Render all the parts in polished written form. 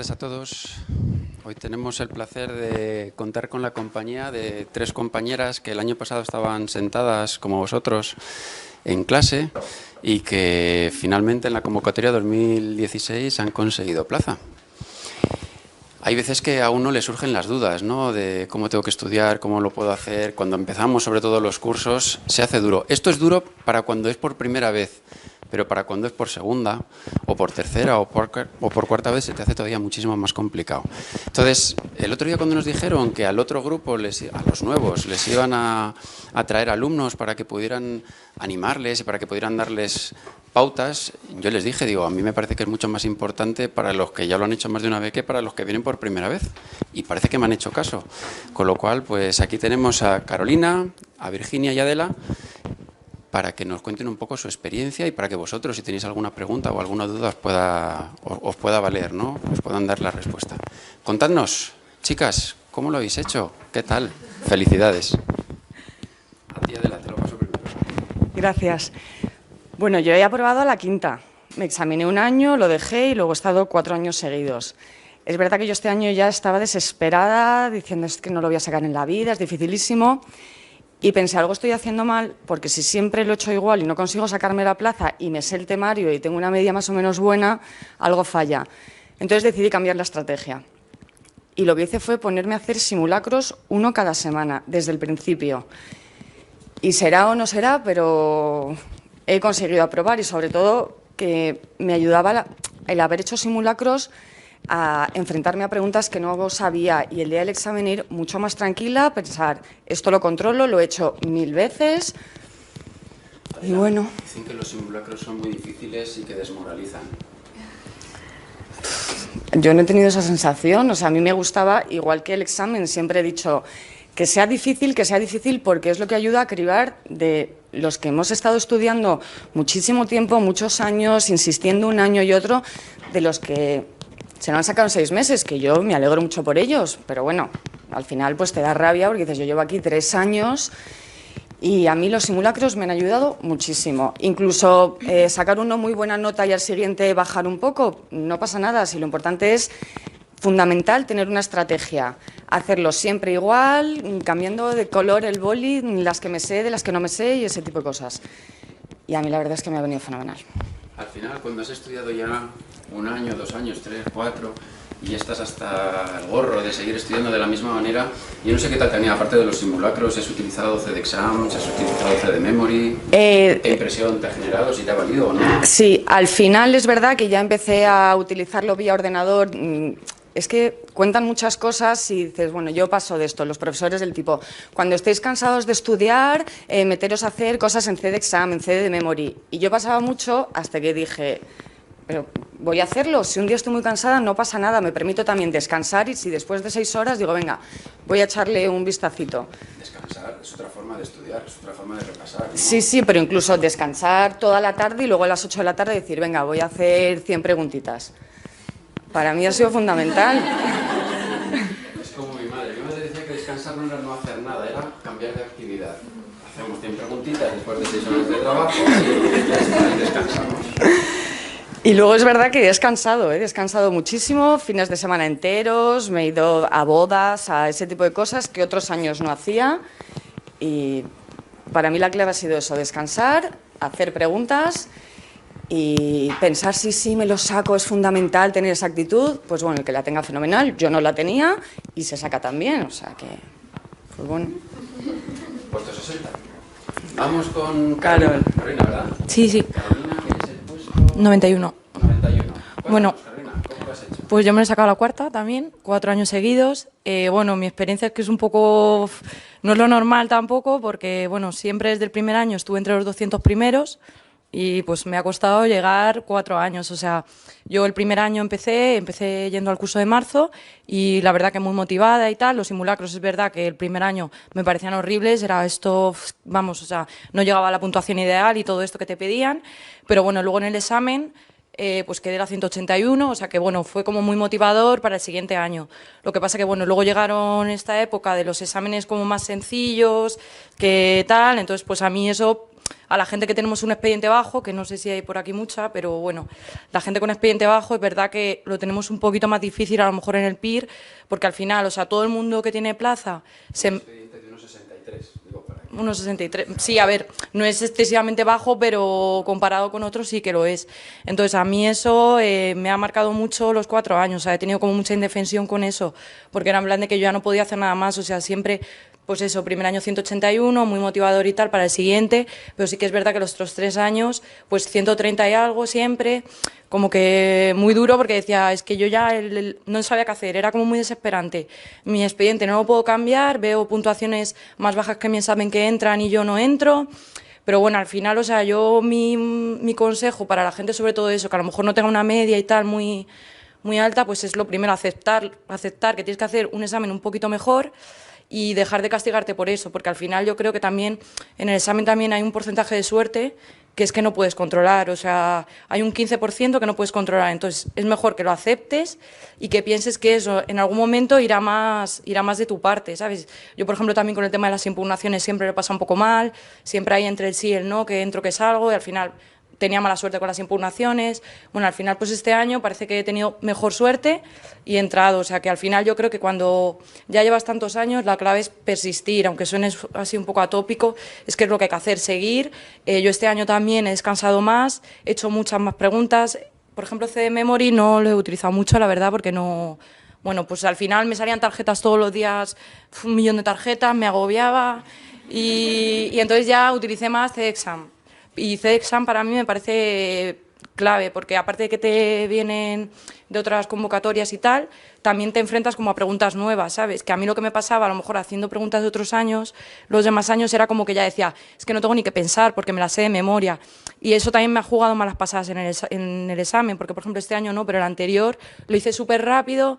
días a todos. Hoy tenemos el placer de contar con la compañía de 3 compañeras que el año pasado estaban sentadas como vosotros en clase y que finalmente en la convocatoria 2016 han conseguido plaza. Hay veces que a uno le surgen las dudas, ¿no?, de cómo tengo que estudiar, cómo lo puedo hacer. Cuando empezamos, sobre todo los cursos, se hace duro. Esto es duro para cuando es por primera vez, pero para cuando es por segunda, o por tercera, o por cuarta vez, se te hace todavía muchísimo más complicado. Entonces, el otro día cuando nos dijeron que al otro grupo, a los nuevos, les iban a traer alumnos para que pudieran animarles y para que pudieran darles pautas, yo les dije, a mí me parece que es mucho más importante para los que ya lo han hecho más de una vez que para los que vienen por primera vez. Y parece que me han hecho caso. Con lo cual, pues aquí tenemos a Carolina, a Virginia y a Adela, para que nos cuenten un poco su experiencia y para que vosotros, si tenéis alguna pregunta o alguna duda, os pueda valer, ¿no? Os puedan dar la respuesta. Contadnos, chicas, ¿cómo lo habéis hecho? ¿Qué tal? Felicidades. A ti, Adela, te lo paso primero. Gracias. Bueno, yo he aprobado a la quinta. Me examiné un año, lo dejé y luego he estado 4 años seguidos. Es verdad que yo este año ya estaba desesperada, diciendo es que no lo voy a sacar en la vida, es dificilísimo. Y pensé, algo estoy haciendo mal, porque si siempre lo he hecho igual y no consigo sacarme la plaza y me sé el temario y tengo una media más o menos buena, algo falla. Entonces decidí cambiar la estrategia. Y lo que hice fue ponerme a hacer simulacros 1 cada semana, desde el principio. Y será o no será, pero he conseguido aprobar y sobre todo que me ayudaba el haber hecho simulacros a enfrentarme a preguntas que no sabía y el día del examen ir mucho más tranquila, pensar, esto lo controlo, lo he hecho 1000 veces. Adela, y bueno. Dicen que los simulacros son muy difíciles y que desmoralizan. Yo no he tenido esa sensación, a mí me gustaba, igual que el examen, siempre he dicho que sea difícil porque es lo que ayuda a cribar de los que hemos estado estudiando muchísimo tiempo, muchos años, insistiendo un año y otro, de los que se lo han sacado en 6 meses, que yo me alegro mucho por ellos, pero bueno, al final pues te da rabia porque dices, yo llevo aquí 3 años y a mí los simulacros me han ayudado muchísimo. Incluso sacar una muy buena nota y al siguiente bajar un poco, no pasa nada, si lo importante es fundamental tener una estrategia, hacerlo siempre igual, cambiando de color el boli, las que me sé, de las que no me sé y ese tipo de cosas. Y a mí la verdad es que me ha venido fenomenal. Al final, cuando has estudiado ya 1 año, 2 años, 3, 4 y ya estás hasta el gorro de seguir estudiando de la misma manera, yo no sé qué tal tenía, aparte de los simulacros, ¿has utilizado CDexam, has utilizado CD-Memory? ¿Qué impresión te ha generado, si te ha valido o no? Sí, al final es verdad que ya empecé a utilizarlo vía ordenador. Es que cuentan muchas cosas y dices, bueno, yo paso de esto, los profesores del tipo, cuando estéis cansados de estudiar, meteros a hacer cosas en CDexam, en CD-Memory. Y yo pasaba mucho hasta que dije, pero voy a hacerlo, si un día estoy muy cansada no pasa nada, me permito también descansar y si después de 6 horas digo, venga, voy a echarle un vistacito. Descansar es otra forma de estudiar, es otra forma de repasar, ¿no? Sí, pero incluso descansar toda la tarde y luego a las 8 de la tarde decir, venga, voy a hacer 100 preguntitas. Para mí ha sido fundamental. Es como mi madre decía que descansar no era no hacer nada, era cambiar de actividad. Hacemos 100 preguntitas después de 6 horas de trabajo y descansamos. Y luego es verdad que he descansado muchísimo, fines de semana enteros, me he ido a bodas, a ese tipo de cosas que otros años no hacía. Y para mí la clave ha sido eso, descansar, hacer preguntas y pensar sí, me lo saco, es fundamental tener esa actitud. Pues bueno, el que la tenga fenomenal, yo no la tenía y se saca también, o sea que, pues bueno. Puesto 60. Vamos con Carolina, ¿verdad? Sí. Carolina, ¿qué es el puesto? 91. 91. Bueno, Carolina, ¿cómo lo has hecho? pues yo me lo he sacado a la cuarta también, 4 años seguidos. Bueno, mi experiencia es que es un poco, no es lo normal tampoco, porque bueno, siempre desde el primer año estuve entre los 200 primeros y pues me ha costado llegar 4 años. O sea, yo el primer año empecé yendo al curso de marzo y la verdad que muy motivada y tal. Los simulacros es verdad que el primer año me parecían horribles, era esto, vamos, o sea, no llegaba a la puntuación ideal y todo esto que te pedían, pero bueno, luego en el examen pues quedé a 181, o sea que bueno, fue como muy motivador para el siguiente año. Lo que pasa que bueno, luego llegaron esta época de los exámenes como más sencillos, que tal, entonces pues a mí eso a la gente que tenemos un expediente bajo, que no sé si hay por aquí mucha, pero bueno, la gente con expediente bajo es verdad que lo tenemos un poquito más difícil a lo mejor en el PIR, porque al final, o sea, todo el mundo que tiene plaza... Unos 63. Sí, a ver, no es excesivamente bajo, pero comparado con otros sí que lo es. Entonces, a mí eso me ha marcado mucho los 4 años. O sea, he tenido como mucha indefensión con eso, porque era en plan de que yo ya no podía hacer nada más. O sea, siempre, pues eso, primer año 181, muy motivador y tal para el siguiente, pero sí que es verdad que los otros 3 años, pues 130 y algo siempre, como que muy duro, porque decía, es que yo ya no sabía qué hacer, era como muy desesperante. Mi expediente no lo puedo cambiar, veo puntuaciones más bajas que mi examen que entran y yo no entro. Pero bueno, al final, o sea, yo mi consejo para la gente sobre todo eso, que a lo mejor no tenga una media y tal muy, muy alta, pues es lo primero, aceptar que tienes que hacer un examen un poquito mejor y dejar de castigarte por eso, porque al final yo creo que también en el examen también hay un porcentaje de suerte que es que no puedes controlar, o sea, hay un 15% que no puedes controlar, entonces es mejor que lo aceptes y que pienses que eso en algún momento irá más de tu parte, ¿sabes? Yo, por ejemplo, también con el tema de las impugnaciones siempre lo pasa un poco mal, siempre hay entre el sí y el no, que entro, que salgo, y al final tenía mala suerte con las impugnaciones. Bueno, al final, pues este año parece que he tenido mejor suerte y he entrado. O sea, que al final yo creo que cuando ya llevas tantos años, la clave es persistir, aunque suene así un poco atópico, es que es lo que hay que hacer, seguir. Yo este año también he descansado más, he hecho muchas más preguntas. Por ejemplo, CD Memory no lo he utilizado mucho, la verdad, porque no... Bueno, pues al final me salían tarjetas todos los días, 1.000.000 de tarjetas, me agobiaba y entonces ya utilicé más CEDEXAM. Y CEDEXAM para mí me parece clave, porque aparte de que te vienen de otras convocatorias y tal, también te enfrentas como a preguntas nuevas, ¿sabes? Que a mí lo que me pasaba, a lo mejor haciendo preguntas de otros años, los demás años era como que ya decía, es que no tengo ni que pensar porque me las sé de memoria. Y eso también me ha jugado malas pasadas en el examen, porque por ejemplo este año no, pero el anterior lo hice súper rápido,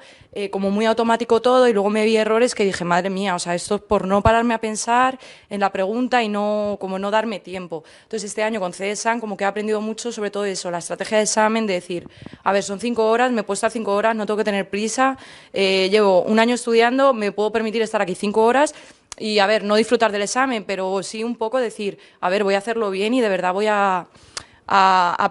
como muy automático todo, y luego me vi errores que dije, madre mía, o sea, esto es por no pararme a pensar en la pregunta y como no darme tiempo. Entonces este año con CEDEXAM como que he aprendido mucho sobre todo eso, la estrategia de examen, de decir, a ver, son 5 horas, me he puesto a 5 horas, no tengo que tener prisa, llevo un año estudiando, me puedo permitir estar aquí 5 horas y, a ver, no disfrutar del examen, pero sí un poco decir, a ver, voy a hacerlo bien y de verdad voy a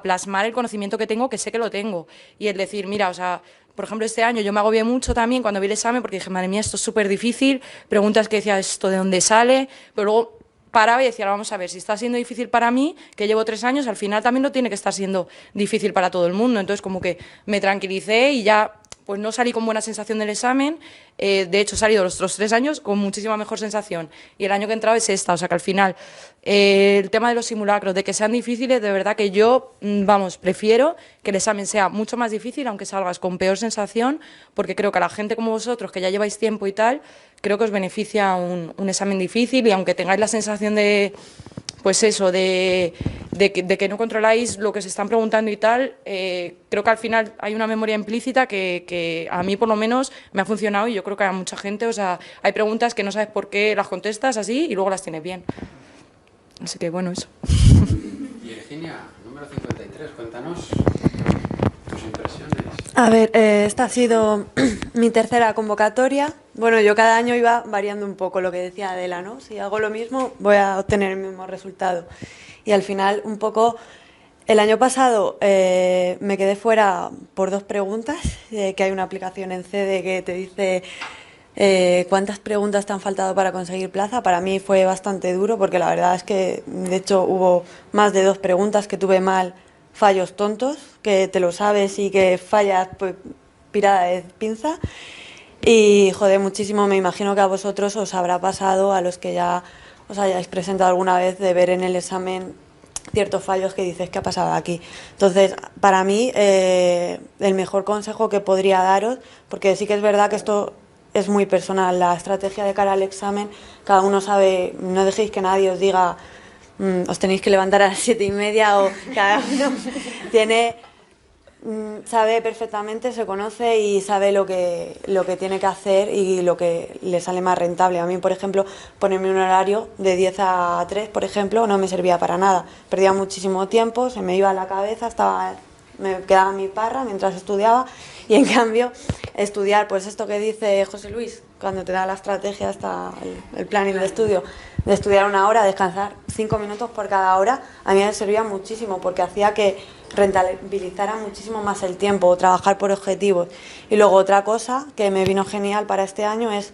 plasmar el conocimiento que tengo, que sé que lo tengo. Y el decir, mira, o sea, por ejemplo, este año yo me agobié mucho también cuando vi el examen porque dije, madre mía, esto es súper difícil, preguntas que decía, ¿esto de dónde sale? Pero luego paraba y decía, vamos a ver, si está siendo difícil para mí, que llevo 3 años, al final también lo tiene que estar siendo difícil para todo el mundo. Entonces, como que me tranquilicé y ya pues no salí con buena sensación del examen, de hecho he salido los otros 3 años con muchísima mejor sensación y el año que he entrado es esta, o sea que al final el tema de los simulacros, de que sean difíciles, de verdad que yo, vamos, prefiero que el examen sea mucho más difícil, aunque salgas con peor sensación, porque creo que a la gente como vosotros, que ya lleváis tiempo y tal, creo que os beneficia un examen difícil y aunque tengáis la sensación de, pues eso, de que no controláis lo que se están preguntando y tal, creo que al final hay una memoria implícita que a mí por lo menos me ha funcionado y yo creo que a mucha gente, o sea, hay preguntas que no sabes por qué las contestas así y luego las tienes bien. Así que bueno, eso. Y Virginia, número 53, cuéntanos tus impresiones. A ver, esta ha sido mi tercera convocatoria. Bueno, yo cada año iba variando un poco lo que decía Adela, ¿no? Si hago lo mismo, voy a obtener el mismo resultado. Y al final, un poco, el año pasado me quedé fuera por 2 preguntas, que hay una aplicación en CD que te dice cuántas preguntas te han faltado para conseguir plaza. Para mí fue bastante duro porque la verdad es que, de hecho, hubo más de 2 preguntas que tuve mal, fallos tontos, que te lo sabes y que fallas pues, pirada de pinza. Y joder, muchísimo, me imagino que a vosotros os habrá pasado, a los que ya os hayáis presentado alguna vez, de ver en el examen ciertos fallos que dices, ¿qué ha pasado aquí? Entonces, para mí, el mejor consejo que podría daros, porque sí que es verdad que esto es muy personal, la estrategia de cara al examen, cada uno sabe, no dejéis que nadie os diga os tenéis que levantar a las 7:30 o cada uno sabe perfectamente, se conoce y sabe lo que tiene que hacer y lo que le sale más rentable. A mí, por ejemplo, ponerme un horario de 10 a 3, por ejemplo, no me servía para nada. Perdía muchísimo tiempo, se me iba a la cabeza, me quedaba en mi parra mientras estudiaba y en cambio estudiar, pues esto que dice José Luis, cuando te da la estrategia hasta el planning de estudio, de estudiar 1 hora, descansar 5 minutos por cada hora, a mí me servía muchísimo porque hacía que rentabilizara muchísimo más el tiempo, trabajar por objetivos. Y luego otra cosa que me vino genial para este año es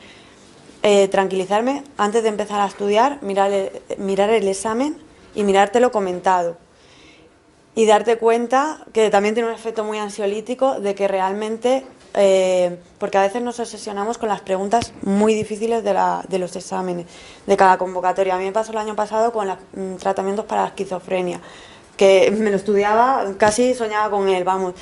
tranquilizarme antes de empezar a estudiar, mirar el examen y mirártelo comentado. Y darte cuenta que también tiene un efecto muy ansiolítico de que realmente, porque a veces nos obsesionamos con las preguntas muy difíciles de los exámenes, de cada convocatoria. A mí me pasó el año pasado con los tratamientos para la esquizofrenia, que me lo estudiaba, casi soñaba con él, vamos.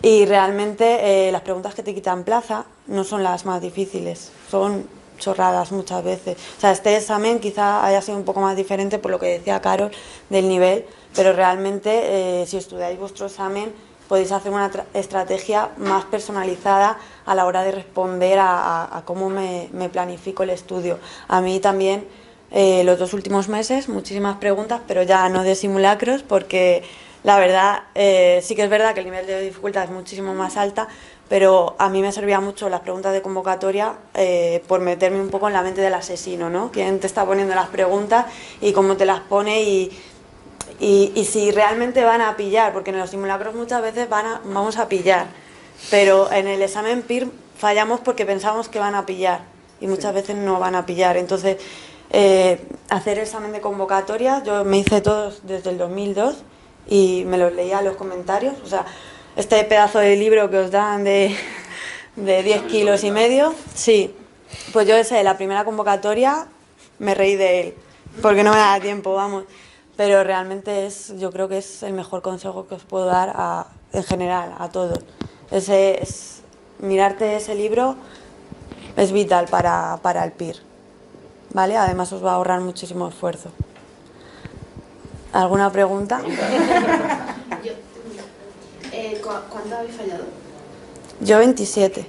Y realmente las preguntas que te quitan plaza no son las más difíciles, son chorradas muchas veces. O sea, este examen quizá haya sido un poco más diferente por lo que decía Carol del nivel, pero realmente si estudiáis vuestro examen podéis hacer una estrategia más personalizada a la hora de responder a cómo me planifico el estudio. A mí también los 2 últimos meses muchísimas preguntas, pero ya no de simulacros, porque la verdad sí que es verdad que el nivel de dificultad es muchísimo más alta, pero a mí me servía mucho las preguntas de convocatoria por meterme un poco en la mente del asesino, ¿no? Quién te está poniendo las preguntas y cómo te las pone y si realmente van a pillar, porque en los simulacros muchas veces vamos a pillar, pero en el examen PIR fallamos porque pensamos que van a pillar y muchas veces no van a pillar. Entonces, hacer examen de convocatoria, yo me hice todos desde el 2002 y me los leía los comentarios, o sea, este pedazo de libro que os dan de 10 kilos y medio, sí, pues yo ese, la primera convocatoria me reí de él, porque no me daba tiempo, vamos, pero realmente yo creo que es el mejor consejo que os puedo dar en general, a todos. Mirarte ese libro es vital para el PIR, ¿vale? Además os va a ahorrar muchísimo esfuerzo. ¿Alguna pregunta? ¿Cuánto habéis fallado? Yo 27,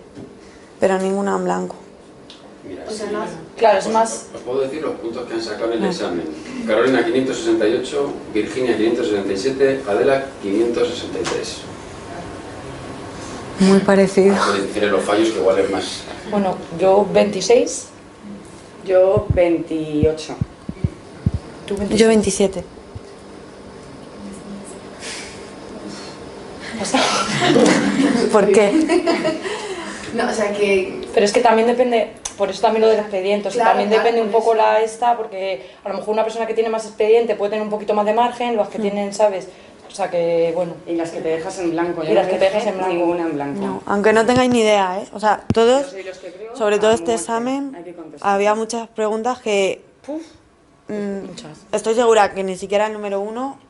pero ninguna en blanco. Mira, O sea, sí, no. Claro, es más... Os puedo decir los puntos que han sacado en el examen. Carolina 568, Virginia 567, Adela 563. Muy parecido. Podéis decir en los fallos que igual es más. Bueno, yo 26. Yo 28. ¿Tú 26? Yo 27. ¿Por qué? No, o sea que... Pero es que también depende, por eso también lo del expediente, o sea, Claro, también claro, depende un por poco eso. la esta, porque a lo mejor una persona que tiene más expediente puede tener un poquito más de margen, los que tienen, ¿sabes? O sea que, bueno. Y las que te dejas en blanco. Y las que te dejas en blanco. Ninguna en blanco. No, aunque no tengáis ni idea, ¿eh? O sea, todos, Yo soy los que creo, sobre todo a este muerte, examen, hay que contestar. había muchas preguntas que Muchas. estoy segura que ni siquiera el número 1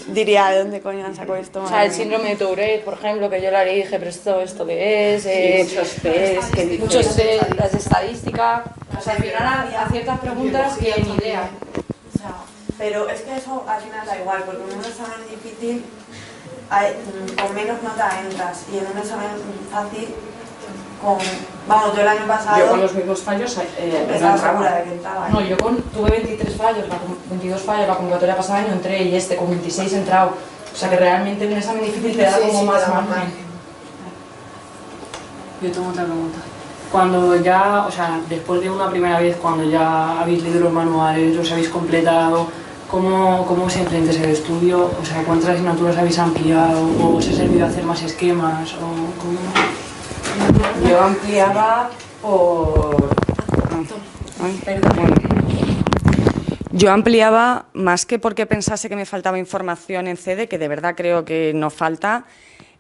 diría de dónde coño han sacado esto. O sea, madre el mía. síndrome de Tourette, por ejemplo, que yo le dije, pero esto qué es, Y muchos test que dicen- muchos test, las de estadística, o sea, al final a ciertas preguntas que ni idea. O sea, Pero es que eso al final da igual, porque en un examen difícil con menos nota entras y en un examen fácil vamos, yo el año pasado Yo con los mismos fallos estaba segura de que entraba. no, yo tuve 23 fallos, 22 fallos, la convocatoria pasada año entré y con 26 he entrado. O sea que realmente en un examen difícil te da Sí, como sí, más te da margen. margen. Yo tengo otra pregunta. Cuando ya, o sea, después de una primera vez, cuando ya habéis leído los manuales, los habéis completado, ¿cómo os enfrentáis al estudio? O sea, ¿cuántas asignaturas habéis ampliado? ¿O os ha servido hacer más esquemas? ¿O cómo? Yo ampliaba por... Ay, bueno. Yo ampliaba más que porque pensase que me faltaba información en CD, que de verdad creo que no falta,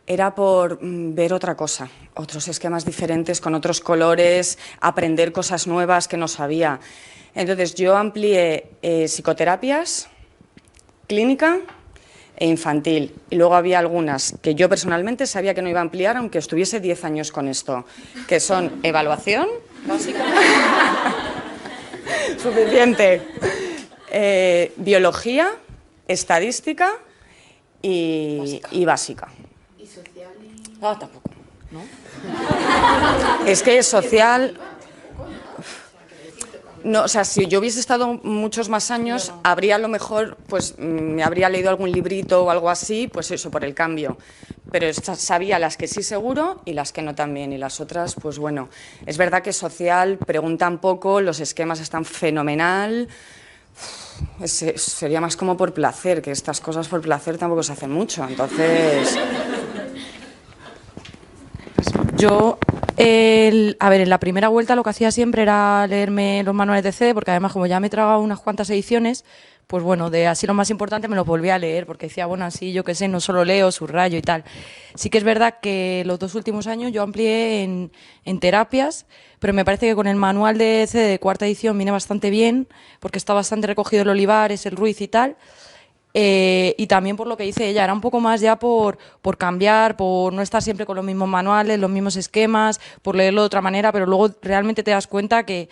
era por ver otra cosa, otros esquemas diferentes, con otros colores, aprender cosas nuevas que no sabía. Entonces yo amplié psicoterapias, clínica e infantil. Y luego había algunas que yo personalmente sabía que no iba a ampliar, aunque estuviese 10 años con esto, que son evaluación, básica, suficiente, biología, estadística y básica. ¿Y social? Ah, tampoco, ¿no? Es que social... No, o sea, si yo hubiese estado muchos más años, habría a lo mejor, pues me habría leído algún librito o algo así, pues eso, por el cambio. Pero sabía las que sí seguro y las que no también. Y las otras, pues bueno, es verdad que social preguntan poco, los esquemas están fenomenal, sería más como por placer, que estas cosas por placer tampoco se hacen mucho, entonces... Yo, a ver, en la primera vuelta lo que hacía siempre era leerme los manuales de CEDE, porque además como ya me he tragado unas cuantas ediciones, pues bueno, de así lo más importante me los volví a leer, porque decía, bueno, así yo qué sé, no solo leo, subrayo y tal. Sí que es verdad que los 2 últimos años yo amplié en terapias, pero me parece que con el manual de CEDE de cuarta edición viene bastante bien, porque está bastante recogido el Olivares, el Ruiz y tal. Y también por lo que dice ella, era un poco más ya por cambiar, por no estar siempre con los mismos manuales, los mismos esquemas, por leerlo de otra manera, pero luego realmente te das cuenta que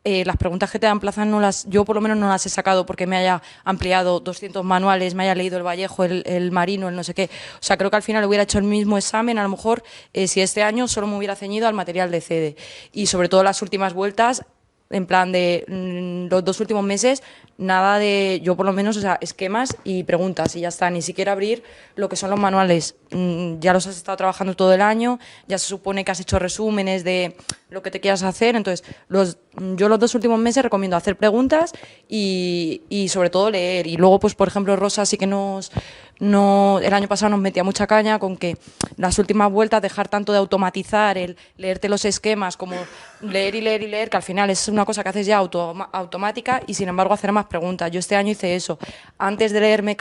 las preguntas que te dan plaza yo por lo menos no las he sacado porque me haya ampliado 200 manuales, me haya leído el Vallejo, el Marino, el no sé qué. O sea, creo que al final hubiera hecho el mismo examen, a lo mejor, si este año solo me hubiera ceñido al material de CEDE. Y sobre todo las últimas vueltas, en plan de los 2 últimos meses, nada de, yo por lo menos, o sea, esquemas y preguntas y ya está, ni siquiera abrir lo que son los manuales. Ya los has estado trabajando todo el año, ya se supone que has hecho resúmenes de lo que te quieras hacer, entonces yo los 2 últimos meses recomiendo hacer preguntas y sobre todo leer. Y luego, pues por ejemplo, Rosa sí que el año pasado nos metía mucha caña con que las últimas vueltas dejar tanto de automatizar, el leerte los esquemas, como leer y leer y leer, que al final es una cosa que haces ya automática y sin embargo hacer más preguntas. Yo este año hice eso. Antes de leerme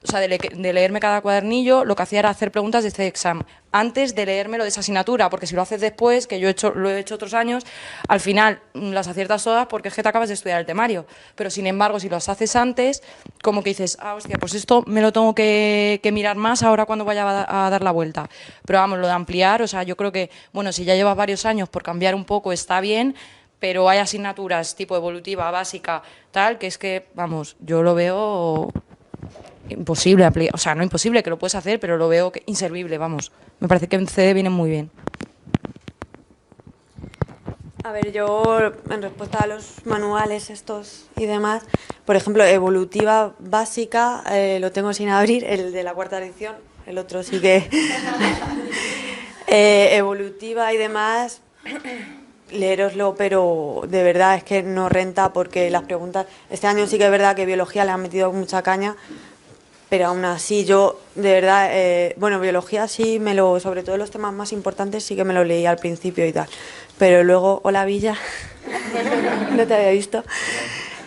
de leerme cada cuadernillo, lo que hacía era hacer preguntas de este examen, antes de leérmelo de esa asignatura, porque si lo haces después, que lo he hecho otros años, al final las aciertas todas porque es que te acabas de estudiar el temario. Pero sin embargo, si los haces antes, como que dices, hostia, pues esto me lo tengo que mirar más ahora cuando vaya a dar la vuelta. Pero vamos, lo de ampliar, o sea, yo creo que, bueno, si ya llevas varios años, por cambiar un poco está bien, pero hay asignaturas tipo evolutiva, básica, tal, que es que, vamos, yo lo veo imposible, o sea, no imposible, que lo puedes hacer, pero lo veo inservible, vamos. Me parece que en CEDE vienen muy bien. A ver, yo en respuesta a los manuales estos y demás, por ejemplo, evolutiva básica, lo tengo sin abrir, el de la cuarta edición, el otro sí que... evolutiva y demás, leeroslo, pero de verdad es que no renta porque las preguntas... Este año sí que es verdad que biología le han metido mucha caña, pero aún así yo, de verdad, bueno, biología sí sobre todo los temas más importantes sí que me lo leí al principio y tal, pero luego, hola Villa, no te había visto,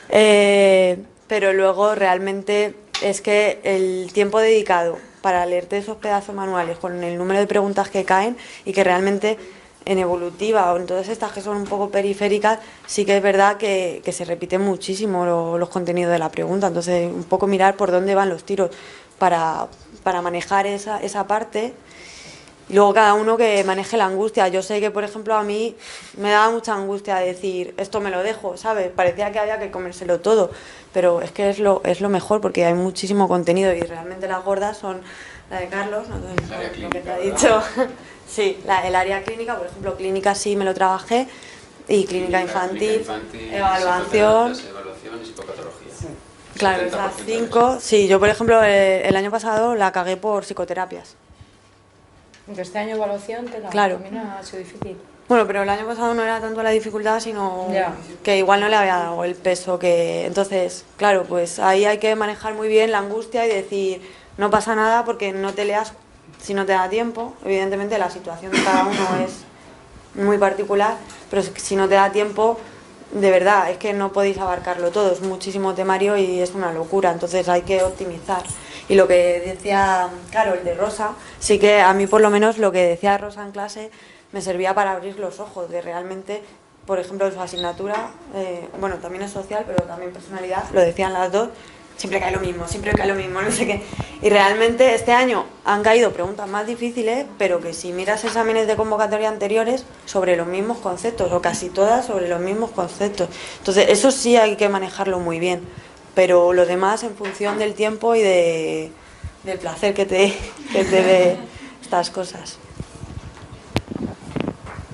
pero luego realmente es que el tiempo dedicado para leerte esos pedazos manuales con el número de preguntas que caen y que realmente en evolutiva o en todas estas que son un poco periféricas, sí que es verdad que se repiten muchísimo los contenidos de la pregunta. Entonces, un poco mirar por dónde van los tiros para manejar esa parte. Y luego cada uno que maneje la angustia. Yo sé que, por ejemplo, a mí me daba mucha angustia decir, esto me lo dejo, ¿sabes? Parecía que había que comérselo todo, pero es que es lo mejor porque hay muchísimo contenido y realmente las gordas son la de Carlos, no sé lo que te ha dicho. Sí, el área clínica, por ejemplo, clínica sí me lo trabajé, y clínica infantil, evaluación y psicopatología. Sí. Claro, esas 5. Sí, yo por ejemplo el año pasado la cagué por psicoterapias. Aunque este año evaluación claro. También ha sido difícil. Bueno, pero el año pasado no era tanto la dificultad, sino que igual no le había dado el peso que... Entonces, claro, pues ahí hay que manejar muy bien la angustia y decir, no pasa nada porque no te leas si no te da tiempo. Evidentemente la situación de cada uno es muy particular, pero si no te da tiempo, de verdad, es que no podéis abarcarlo todo, es muchísimo temario y es una locura, entonces hay que optimizar. Y lo que decía, claro, el de Rosa, sí que a mí por lo menos lo que decía Rosa en clase me servía para abrir los ojos, de realmente, por ejemplo, su asignatura, bueno, también es social, pero también personalidad, lo decían las dos, siempre cae lo mismo, no sé qué. Y realmente este año han caído preguntas más difíciles, pero que si miras exámenes de convocatoria anteriores, sobre los mismos conceptos, o casi todas sobre los mismos conceptos. Entonces, eso sí hay que manejarlo muy bien, pero lo demás en función del tiempo y del placer que te dé estas cosas.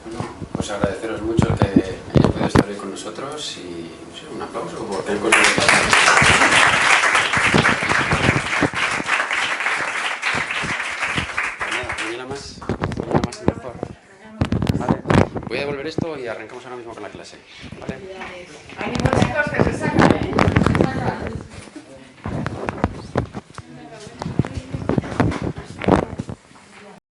Bueno, pues agradeceros mucho el que hayáis podido estar hoy con nosotros y no sé, un aplauso por cualquier cosa que pasa. Mañana más y mejor. Vale. Voy a devolver esto y arrancamos ahora mismo con la clase.